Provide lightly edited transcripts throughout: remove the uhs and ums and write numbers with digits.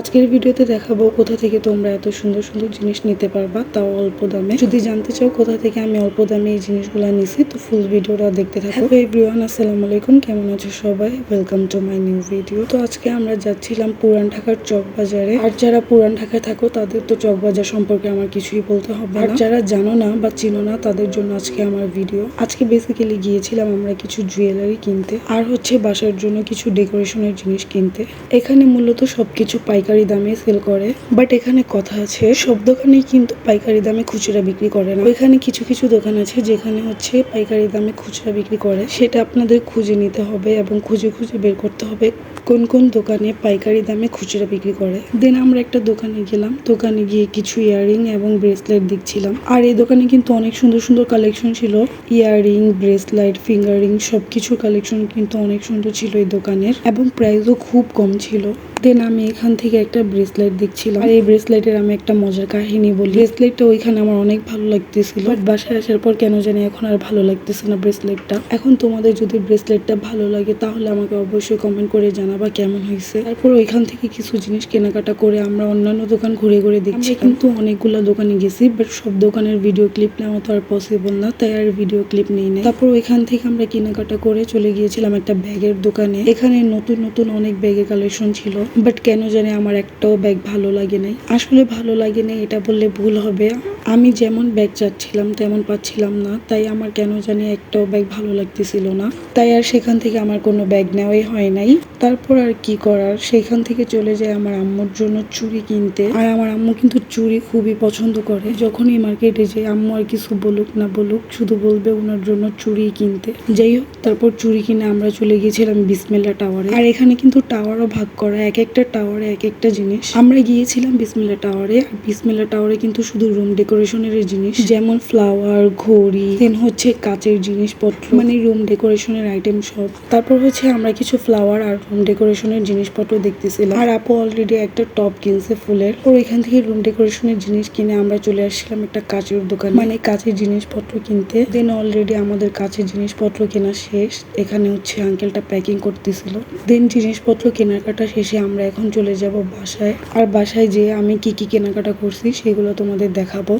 আজকের ভিডিওতে দেখাবো কোথা থেকে তোমরা এত সুন্দর সুন্দর জিনিস নিতে পারবা, তাও অল্প দামে। যদি জানতে চাও কোথা থেকে আমি অল্প দামে এই জিনিসগুলো নিছি, তো ফুল ভিডিওটা দেখতে থাকো। এভরিওয়ান, আসসালামু আলাইকুম, কেমন আছো সবাই? Welcome to my new video. তো আজকে আমরা যাচ্ছিলাম পুরান ঢাকার চক বাজারে। আর যারা পুরান ঢাকায় থাকো তাদের তো চক বাজার সম্পর্কে আমার কিছুই বলতে হবে না। আর যারা জানো না বা চিনো না তাদের জন্য আজকে আমার ভিডিও। আজকে বেসিক্যালি গিয়েছিলাম আমরা কিছু জুয়েলারি কিনতে, আর হচ্ছে বাসার জন্য কিছু ডেকোরেশনের জিনিস কিনতে। এখানে মূলত সবকিছু পাইকারি দামে সেল করে, বাট এখানে কথা আছে, সব দোকানেই কিন্তু পাইকারি দামে খুচরা বিক্রি করে না। এখানে কিছু কিছু দোকান আছে যেখানে হচ্ছে পাইকারি দামে খুচরা বিক্রি করে। সেটা আপনাদের খুঁজে নিতে হবে এবং খুঁজে খুঁজে বের করতে হবে কোন কোন দোকানে পাইকারি দামে খুচরা বিক্রি করে। দেন আমরা একটা দোকানে গেলাম, দোকানে গিয়ে কিছু ইয়াররিং এবং ব্রেসলেট দেখছিলাম। আর এই দোকানে কিন্তু অনেক সুন্দর সুন্দর কালেকশন ছিল। ইয়াররিং, ব্রেসলেট, ফিঙ্গারিং সবকিছুর কালেকশন কিন্তু অনেক সুন্দর ছিল এই দোকানের, এবং প্রাইসও খুব কম ছিল। দেন আমি এখান থেকে একটা ব্রেসলেট দেখছিলাম, আর এই ব্রেসলেটের আমি একটা মজার কাহিনী বলি। ব্রেসলেটটা ওইখানে আমার অনেক ভালো লাগতেছিল, বাট বাসায় আসার পর কেন জানি এখন আর ভালো লাগতেছে না ব্রেসলেটটা। এখন তোমাদের যদি ব্রেসলেটটা ভালো লাগে তাহলে আমাকে অবশ্যই কমেন্ট করে জানাবা কেমন হয়েছে। তারপর ওইখান থেকে কিছু জিনিস কেনাকাটা করে আমরা অন্যান্য দোকান ঘুরে ঘুরে দেখছি। কিন্তু অনেকগুলো দোকানে গেছি, বাট সব দোকানের ভিডিও ক্লিপ নেওয়া তো আর পসিবল না, তাই আর ভিডিও ক্লিপ নেই না। তারপর ওইখান থেকে আমরা কেনাকাটা করে চলে গিয়েছিলাম একটা ব্যাগের দোকানে। এখানে নতুন নতুন অনেক ব্যাগের কালেকশন ছিল, বাট কেন জানি আমার একটাও ব্যাগ ভালো লাগে নাই। আসলে ভালো লাগে নাই এটা বললে ভুল হবে, আমি যেমন ব্যাগ চাচ্ছিলাম তেমন পাচ্ছিলাম না, তাই আমার কেন জানি একটাও ব্যাগ ভালো লাগতেছিল না। তাই আর সেখান থেকে আমার কোনো ব্যাগ নেওয়াই হয় নাই। তারপর আর কি করার, সেখান থেকে চলে যায় আমার আম্মুর জন্য চুড়ি কিনতে। আর আমার আম্মু কিন্তু চুড়ি খুবই পছন্দ করে। যখনই মার্কেটে যাই, আম্মু আর কিছু বলুক না বলুক, শুধু বলবে ওনার জন্য চুড়ি কিনতে। যাই হোক, তারপর চুড়ি কিনে আমরা চলে গিয়েছিলাম বিসমিল্লাহ টাওয়ারে। আর এখানে কিন্তু টাওয়ারও ভাগ করা, এক একটা টাওয়ারে এক একটা জিনিস। আমরা গিয়েছিলাম বিসমিল্লাহ টাওয়ারে। আর বিসমিল্লাহ টাওয়ারে কিন্তু শুধু রুম ডেকোরেশনের জিনিস, যেমন ফ্লাওয়ার, ঘড়ি, দেন হচ্ছে কাচের জিনিসপত্র, মানে রুম ডেকোরেশনের আইটেম সব। তারপর হচ্ছে আমরা কিছু ফ্লাওয়ার আর রুম ডেকোরেশনের জিনিসপত্র দেখতেছিলাম। আর আপু অলরেডি একটা টপ কিনছে ফুলের। ওর এখান থেকে রুম ডেকোরেশনের জিনিস কিনে আমরা চলে আসছিলাম একটা কাচের দোকান, মানে কাচের জিনিসপত্র কিনতে। দেন অলরেডি আমাদের কাচের জিনিসপত্র কেনা শেষ। এখানে হচ্ছে আঙ্কেলটা প্যাকিং করতেছিল। দেন জিনিসপত্র কেনাকাটা শেষে আমরা এখন চলে যাব বাসায়। আর বাসায় যেয়ে আমি কি কি কেনাকাটা করছি সেগুলো তোমাদের দেখাবো।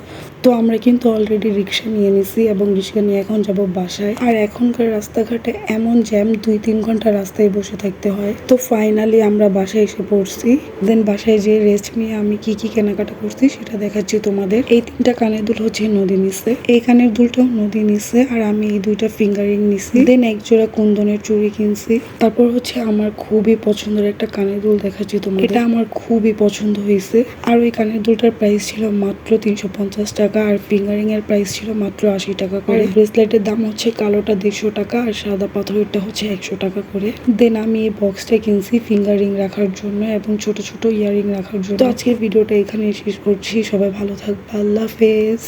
তো আমরা কিন্তু অলরেডি রিক্সা নিয়ে নিছি এবং রিক্সা নিয়ে এখন যাব বাসায়। আর এখনকার রাস্তাঘাটে এমন জ্যাম, 2-3 ঘন্টা রাস্তায় বসে থাকতে হয়। তো ফাইনালি আমরা বাসায় এসে পড়ছি। দেন বাসায় যেয়ে রেস্ট নিয়ে আমি কি কি কেনাকাটা করছি সেটা দেখাচ্ছি তোমাদের। এই 3টা কানের দুল হচ্ছে নদী নিছে, এই কানের দুলটাও নদী নিছে, আর আমি এই 2টা ফিঙ্গারিং নিছি। দেন এক জোড়া কুন্দনের চুড়ি কিনছি। তারপর হচ্ছে আমার খুবই পছন্দের একটা কানের দুল দেখাচ্ছি তোমাদের। এটা আমার খুবই পছন্দ হয়েছে। আর ওই কানের দুলটার প্রাইস ছিল মাত্র 350 টাকা, আর ফিঙ্গারিং এর প্রাইস ছিল মাত্র 80 টাকা করে। ব্রেসলেটের দাম হচ্ছে কালোটা 150 টাকা আর সাদা পাথরেরটা হচ্ছে 100 টাকা করে। দেন আমি এই বক্সটা কিনছি ফিঙ্গারিং রাখার জন্য এবং ছোট ছোট ইয়ারিং রাখার জন্য। তো আজকের ভিডিওটা এখানে শেষ করছি। সবাই ভালো থাকবে, আল্লাহ হাফেজ।